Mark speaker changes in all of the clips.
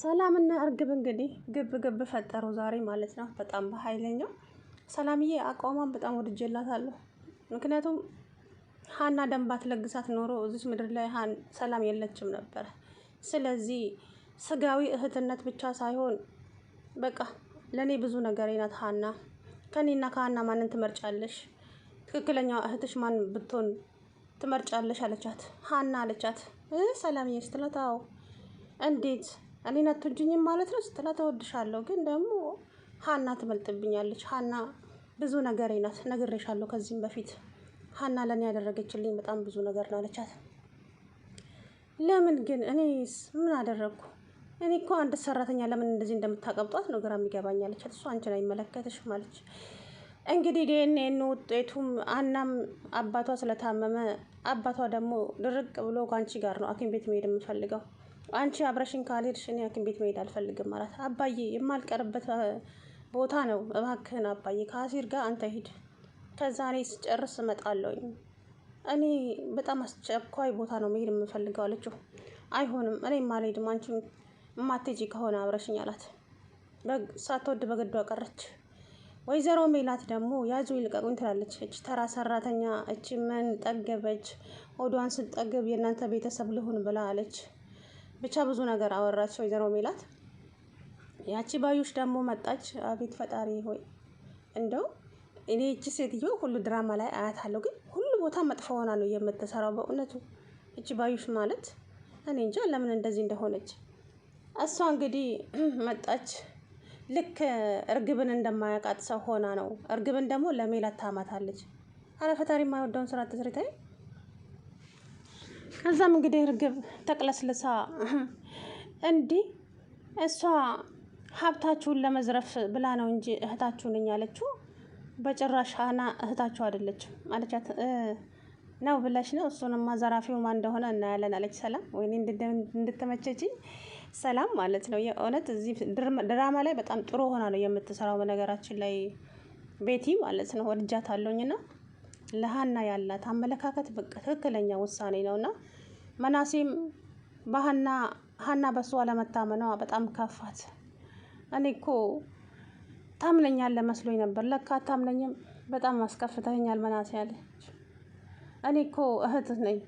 Speaker 1: ሰላምና እርግብ እንግዲህ ግብ ፈጠሩ ዛሬ ማለት ነው። በጣም በኃይለኛው ሰላምዬ አቋሟን በጣም ወድጄላታለሁ። ምክንያቱም ሀና ደም ባትለግሳት ኖሮ እዚች ምድር ላይ ሰላም የለችም ነበር። ስለዚህ ስጋዊ እህትነት ብቻ ሳይሆን በቃ ለኔ ብዙ ነገሬ ናት ሀና። ከኔና ከሀና ማንን ትመርጫለሽ? ትክክለኛው እህትሽ ማን ብትሆን ትመርጫለሽ አለቻት። ሀና አለቻት። ሰላምዬ ስትላት አዎ እንዴት እኔን አትወጂኝም ማለት ነው ስትላት እወድሻለሁ፣ ግን ደግሞ ሀና ትበልጥብኛለች። ሀና ብዙ ነገሬ ናት፣ ነግሬሻለሁ ከዚህም በፊት ሀና ለኔ ያደረገችልኝ በጣም ብዙ ነገር ነው አለቻት። ለምን ግን እኔስ ምን አደረግኩ? እኔ እኮ አንድ ሰራተኛ ለምን እንደዚህ እንደምታቀብጧት ነው ግራ የሚገባኝ አለቻት። እሱ አንቺን አይመለከትሽም አለች። እንግዲህ ዲኤንኤ ውጤቱም ሀናም አባቷ ስለታመመ አባቷ ደግሞ ድርቅ ብሎ ከአንቺ ጋር ነው ሐኪም ቤት መሄድ የምፈልገው፣ አንቺ አብረሽኝ ካልሄድሽ እኔ ሐኪም ቤት መሄድ አልፈልግም ማለት። አባዬ የማልቀርበት ቦታ ነው፣ እባክህን አባዬ ከአሲር ጋር አንተ ሂድ፣ ከዛ እኔ ስጨርስ እመጣለሁኝ። እኔ በጣም አስቸኳይ ቦታ ነው መሄድ የምፈልገው አለችው። አይሆንም እኔም አልሄድም አንቺ የማትሄጂ ከሆነ አብረሽኝ አላት። ሳትወድ በግዷ ቀረች። ወይዘሮ ሜላት ደግሞ ያዙኝ ልቀቁኝ ትላለች። እች ተራ ሰራተኛ እች ምን ጠገበች፣ ሆዷን ስትጠግብ የእናንተ ቤተሰብ ልሁን ብላ አለች። ብቻ ብዙ ነገር አወራች ወይዘሮ ሜላት። ያቺ ባዩሽ ደግሞ መጣች። አቤት ፈጣሪ ሆይ፣ እንደው እኔ እቺ ሴትዮ ሁሉ ድራማ ላይ አያታለሁ፣ ግን ሁሉ ቦታ መጥፎ ሆና ነው የምትሰራው በእውነቱ። እቺ ባዩሽ ማለት እኔ እንጃ ለምን እንደዚህ እንደሆነች። እሷ እንግዲህ መጣች ልክ እርግብን እንደማያውቃት ሰው ሆና ነው። እርግብን ደግሞ ለሜላት ታማታለች። አረ ፈጣሪ የማይወደውን ስራ ትስሪታይ። ከዛም እንግዲህ እርግብ ተቅለስልሳ እንዲህ እሷ ሀብታችሁን ለመዝረፍ ብላ ነው እንጂ እህታችሁ ነኝ ያለችው፣ በጭራሽ ሀና እህታችሁ አይደለችም አለቻት። ነው ብለሽ ነው? እሱንማ ዘራፊው ማን እንደሆነ እናያለን አለች ሰላም። ወይኔ እንድትመቸችኝ ሰላም ማለት ነው። የእውነት እዚህ ድራማ ላይ በጣም ጥሩ ሆና ነው የምትሰራው። በነገራችን ላይ ቤቲ ማለት ነው ወድጃታለሁኝና ለሀና ያላት አመለካከት በቃ ትክክለኛ ውሳኔ ነውና መናሴም ሀና በሷ ለመታመኗ በጣም ከፋት። እኔ እኮ ታምነኛለህ መስሎኝ ነበር፣ ለካ አታምነኝም፣ በጣም አስከፍተኛል መናሴ አለች። እኔ እኮ እህት ነኝ፣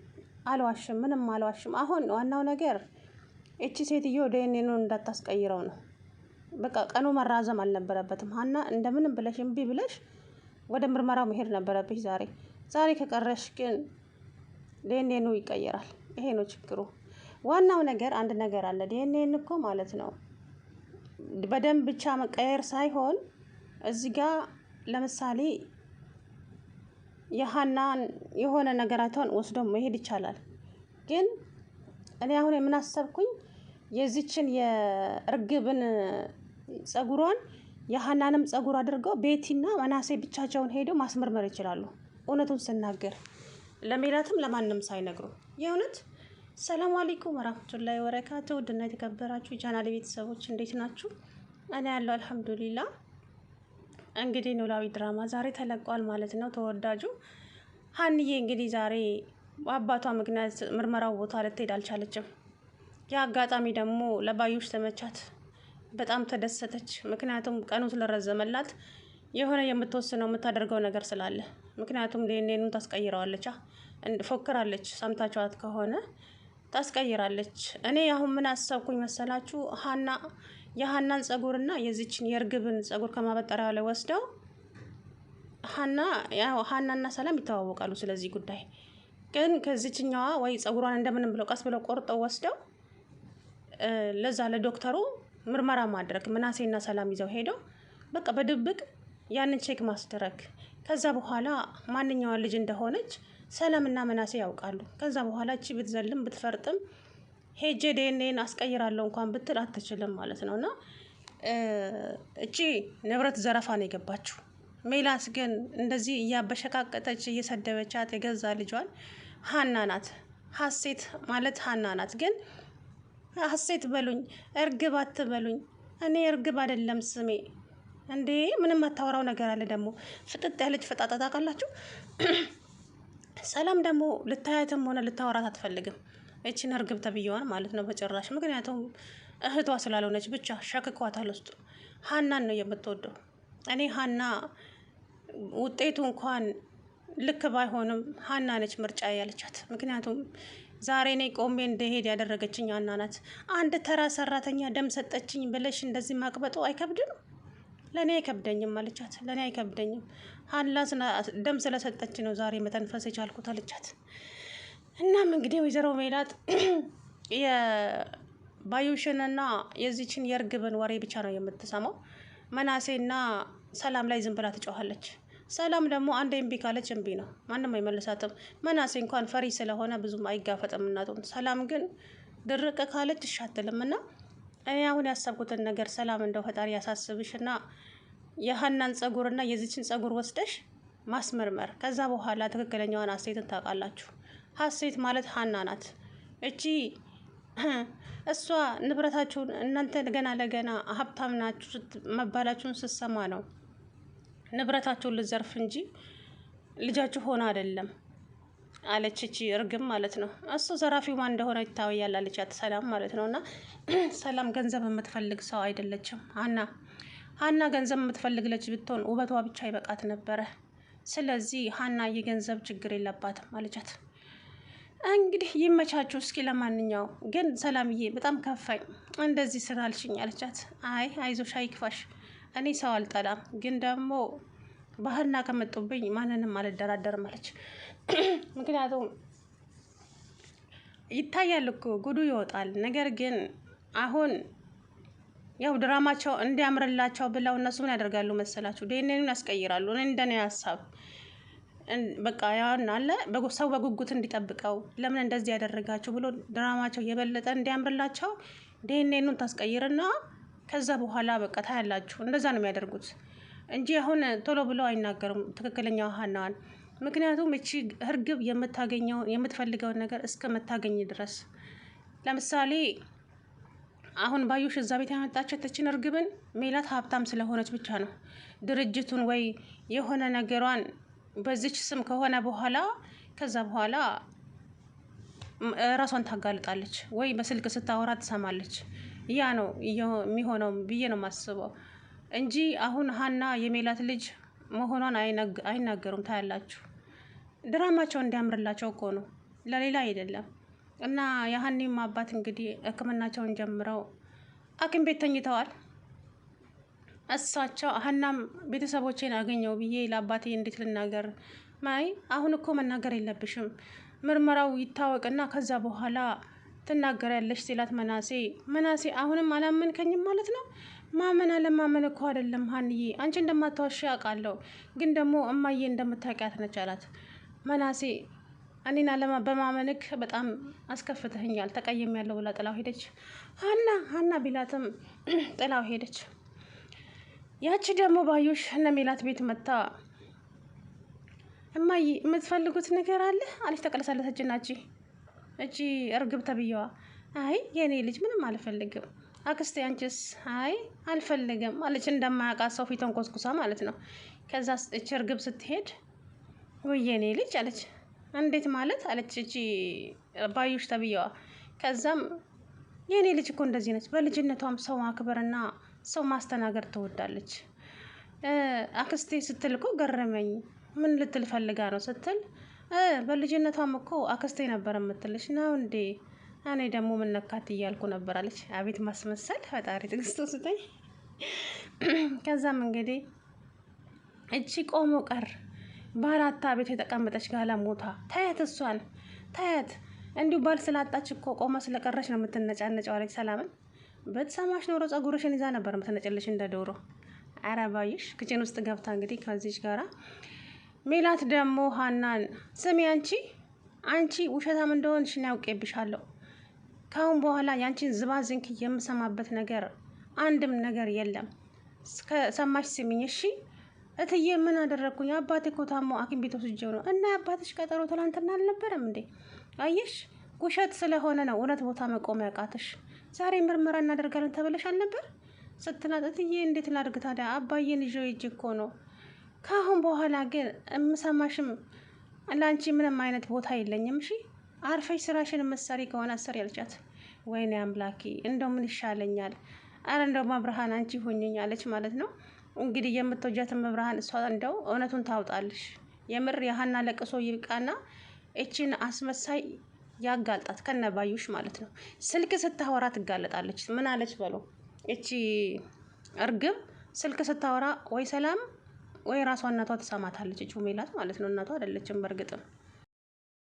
Speaker 1: አልዋሽም፣ ምንም አልዋሽም። አሁን ዋናው ነገር እቺ ሴትዮ ዲኤንኤውን እንዳታስቀይረው ነው። በቃ ቀኑ መራዘም አልነበረበትም። ሀና እንደምንም ብለሽ እምቢ ብለሽ ወደ ምርመራው መሄድ ነበረብሽ ዛሬ ከቀረሽ ግን ዲኤንኤው ይቀየራል። ይሄ ነው ችግሩ። ዋናው ነገር አንድ ነገር አለ። ዲኤንኤ እኮ ማለት ነው በደም ብቻ መቀየር ሳይሆን እዚህ ጋር ለምሳሌ የሀናን የሆነ ነገራቷን ወስዶ መሄድ ይቻላል። ግን እኔ አሁን የምናሰብኩኝ የዚችን የእርግብን ጸጉሯን የሀናንም ጸጉር አድርገው ቤቲና መናሴ ብቻቸውን ሄደው ማስመርመር ይችላሉ። እውነቱን ስናገር ለሜላትም ለማንም ሳይነግሩ የእውነት። ሰላም አለይኩም ወራህመቱላሂ ወበረካቱ። ውድና የተከበራችሁ የቻናሌ ቤተሰቦች እንዴት ናችሁ? እኔ ያለው አልሐምዱሊላህ። እንግዲህ ኖላዊ ድራማ ዛሬ ተለቋል ማለት ነው። ተወዳጁ ሀንዬ እንግዲህ ዛሬ በአባቷ ምክንያት ምርመራው ቦታ ልትሄድ አልቻለችም። የአጋጣሚ ደግሞ ለባዩሽ ተመቻት። በጣም ተደሰተች። ምክንያቱም ቀኑ ስለረዘመላት የሆነ የምትወስነው የምታደርገው ነገር ስላለ፣ ምክንያቱም ዲኤንኤውን ታስቀይረዋለች። ፎክራለች። ሰምታችኋት ከሆነ ታስቀይራለች። እኔ አሁን ምን አሰብኩኝ መሰላችሁ? የሀናን ጸጉርና የዚችን የእርግብን ጸጉር ከማበጠሪያ ላይ ወስደው ሀናና ሰላም ይተዋወቃሉ። ስለዚህ ጉዳይ ግን ከዚችኛዋ ወይ ጸጉሯን እንደምንም ብለው ቀስ ብለው ቆርጠው ወስደው ለዛ ለዶክተሩ ምርመራ ማድረግ፣ ምናሴና ሰላም ይዘው ሄደው በቃ በድብቅ ያንን ቼክ ማስደረግ። ከዛ በኋላ ማንኛዋን ልጅ እንደሆነች ሰላምና ምናሴ ያውቃሉ። ከዛ በኋላ እቺ ብትዘልም ብትፈርጥም ሄጄ ዲኤንኤን አስቀይራለሁ እንኳን ብትል አትችልም ማለት ነውና እቺ ንብረት ዘረፋ ነው የገባችው። ሜላት ግን እንደዚህ እያበሸቃቀጠች እየሰደበቻት የገዛ ልጇን ሀና ናት። ሀሴት ማለት ሀና ናት። ግን ሀሴት በሉኝ እርግብ አትበሉኝ። እኔ እርግብ አይደለም ስሜ። እንዴ ምንም አታወራው ነገር አለ ደግሞ። ፍጥጥ ያለች ፈጣጣ ታውቃላችሁ። ሰላም ደግሞ ልታያትም ሆነ ልታወራት አትፈልግም። እቺን እርግብ ተብየዋን ማለት ነው በጭራሽ። ምክንያቱም እህቷ ስላልሆነች ብቻ ሸክኳታል ውስጡ። ሀናን ነው የምትወደው። እኔ ሀና ውጤቱ እንኳን ልክ ባይሆንም ሀና ነች ምርጫ ያለቻት። ምክንያቱም ዛሬ እኔ ቆሜ እንደሄድ ያደረገችኝ ሀና ናት። አንድ ተራ ሰራተኛ ደም ሰጠችኝ ብለሽ እንደዚህ ማቅበጡ አይከብድም? ለእኔ አይከብደኝም አለቻት። ለእኔ አይከብደኝም፣ ሀና ደም ስለሰጠች ነው ዛሬ መተንፈስ የቻልኩት አለቻት። እናም እንግዲህ ወይዘሮ ሜላት የባዩሽንና የዚችን የእርግብን ወሬ ብቻ ነው የምትሰማው። መናሴና ሰላም ላይ ዝም ብላ ትጮኻለች። ሰላም ደግሞ አንድ እምቢ ካለች እምቢ ነው፣ ማንም አይመልሳትም። መናሴ እንኳን ፈሪ ስለሆነ ብዙም አይጋፈጥም እናቱን። ሰላም ግን ድርቅ ካለች እሻትልም። እና እኔ አሁን ያሰብኩትን ነገር ሰላም እንደው ፈጣሪ ያሳስብሽና የሀናን ጸጉርና የዚችን ጸጉር ወስደሽ ማስመርመር፣ ከዛ በኋላ ትክክለኛዋን ሀሴትን ታውቃላችሁ። ሀሴት ማለት ሀና ናት። እቺ እሷ ንብረታችሁን እናንተ ገና ለገና ሀብታም ናችሁ መባላችሁን ስትሰማ ነው ንብረታችሁን ልዘርፍ እንጂ ልጃችሁ ሆነ አይደለም አለች። እቺ እርግም ማለት ነው። እሱ ዘራፊው ማን እንደሆነ ይታወያል አለቻት ሰላም ማለት ነው። እና ሰላም ገንዘብ የምትፈልግ ሰው አይደለችም። ሀና ገንዘብ የምትፈልግ ልጅ ብትሆን ውበቷ ብቻ ይበቃት ነበረ። ስለዚህ ሀና የገንዘብ ችግር የለባትም አለቻት። እንግዲህ ይመቻችሁ። እስኪ ለማንኛው ግን ሰላምዬ በጣም ከፋኝ እንደዚህ ስላልሽኝ አለቻት። አይ አይዞሽ አይክፋሽ፣ እኔ ሰው አልጠላም፣ ግን ደግሞ ባህና ከመጡብኝ ማንንም አልደራደርም አለች። ምክንያቱም ይታያል እኮ ጉዱ ይወጣል። ነገር ግን አሁን ያው ድራማቸው እንዲያምርላቸው ብለው እነሱ ምን ያደርጋሉ መሰላችሁ? ዲኤንኤን ያስቀይራሉ። እኔ እንደኔ ሀሳብ በቃ ያን አለ ሰው በጉጉት እንዲጠብቀው ለምን እንደዚህ ያደረጋችሁ ብሎ ድራማቸው የበለጠ እንዲያምርላቸው ዲኤንኤኑን ታስቀይርና ከዛ በኋላ በቃ ታያላችሁ። እንደዛ ነው የሚያደርጉት እንጂ አሁን ቶሎ ብለው አይናገሩም ትክክለኛው ሀናዋን። ምክንያቱም እቺ እርግብ የምትፈልገውን ነገር እስከምታገኝ ድረስ ለምሳሌ አሁን ባዩሽ እዛ ቤት ያመጣቸው እችን እርግብን ሜላት ሀብታም ስለሆነች ብቻ ነው ድርጅቱን ወይ የሆነ ነገሯን በዚች ስም ከሆነ በኋላ ከዛ በኋላ ራሷን ታጋልጣለች ወይ በስልክ ስታወራ ትሰማለች። ያ ነው የሚሆነው ብዬ ነው የማስበው እንጂ አሁን ሀና የሜላት ልጅ መሆኗን አይናገሩም። ታያላችሁ ድራማቸው እንዲያምርላቸው እኮ ነው፣ ለሌላ አይደለም። እና የሀኒም አባት እንግዲህ ሕክምናቸውን ጀምረው ሐኪም ቤት ተኝተዋል። እሳቸው ሀናም ቤተሰቦቼን አገኘው ብዬ ለአባቴ እንዴት ልናገር? ማይ አሁን እኮ መናገር የለብሽም ምርመራው ይታወቅና ከዛ በኋላ ትናገሪያለሽ ሲላት መናሴ አሁንም አላመንከኝም ማለት ነው? ማመን አለማመን እኮ አይደለም ሀንዬ፣ አንቺ እንደማታወሽ አውቃለሁ፣ ግን ደግሞ እማዬ እንደምታውቂያት ነች አላት። መናሴ እኔን በማመንክ በጣም አስከፍተኸኛል፣ ተቀይሜያለሁ ብላ ጥላው ሄደች። ሀና ቢላትም ጥላው ሄደች። ያቺ ደግሞ ባዩሽ እነ ሜላት ቤት መታ እማዬ የምትፈልጉት ነገር አለ አለች። ተቀለሳለሰችና እቺ እርግብ ተብዬዋ አይ የኔ ልጅ ምንም አልፈልግም አክስቴ አንቺስ? አይ አልፈልግም አለች። እንደማያውቃት ሰው ፊቷን ኮስኩሳ ማለት ነው። ከዛ እቺ እርግብ ስትሄድ ወይ የኔ ልጅ አለች። እንዴት ማለት አለች እቺ ባዩሽ ተብዬዋ። ከዛም የኔ ልጅ እኮ እንደዚህ ነች፣ በልጅነቷም ሰው ማክበርና ሰው ማስተናገድ ትወዳለች። አክስቴ ስትል እኮ ገረመኝ፣ ምን ልትል ፈልጋ ነው ስትል በልጅነቷም እኮ አክስቴ ነበር የምትልሽ ነው እንዴ? እኔ ደግሞ ምን ነካት እያልኩ ነበር አለች። አቤት ማስመሰል! ፈጣሪ ትዕግስት ስጠኝ። ከዛም እንግዲህ እቺ ቆሞ ቀር ባላታ ቤት የተቀመጠች ጋለሞታ ታያት፣ እሷን ታያት። እንዲሁ ባል ስላጣች እኮ ቆማ ስለቀረች ነው የምትነጫነጨው አለች ሰላምን። በተሰማሽ ኖሮ ጸጉርሽን ይዛ ነበር የምትነጨልሽ እንደ ዶሮ። ኧረ ባዩሽ ክችን ውስጥ ገብታ እንግዲህ ከዚች ጋራ ሜላት ደግሞ ሀናን ስሚ አንቺ ውሸታም እንደሆንሽ ያውቄብሻለሁ። ካሁን በኋላ ያንቺን ዝባዝንክ የምሰማበት ነገር አንድም ነገር የለም። ሰማሽ? ስሚኝ እሺ። እትዬ ምን አደረግኩኝ? አባቴ እኮ ታሞ ሐኪም ቤት ወስጄው ነው። እና አባትሽ ቀጠሮ ትላንትና አልነበረም እንዴ? አየሽ፣ ውሸት ስለሆነ ነው እውነት ቦታ መቆም ያቃተሽ። ዛሬ ምርመራ እናደርጋለን ተብለሽ አልነበር ስትላት፣ እትዬ እንዴት ላድርግ ታዲያ? አባዬን ይዤው ሂጅ እኮ ነው። ካሁን በኋላ ግን የምሰማሽም ለአንቺ ምንም አይነት ቦታ የለኝም። እሺ አርፈሽ ስራሽን መሰሪ ከሆነ አሰሪ ያልቻት። ወይኔ አምላኬ እንደው ምን ይሻለኛል? አረ እንደው መብርሃን አንቺ ሁኚኝ አለች ማለት ነው። እንግዲህ የምትወጃትን መብርሃን እሷ እንደው እውነቱን ታውጣልሽ። የምር የሀና ለቅሶ ይብቃና እቺን አስመሳይ ያጋልጣት ከነባዩሽ ማለት ነው። ስልክ ስታወራ ትጋለጣለች። ምን አለች በለው እቺ እርግብ ስልክ ስታወራ ወይ ሰላም ወይ ራሷ እናቷ ትሰማታለች። እቺ ሜላት ማለት ነው። እናቷ አይደለችም በእርግጥም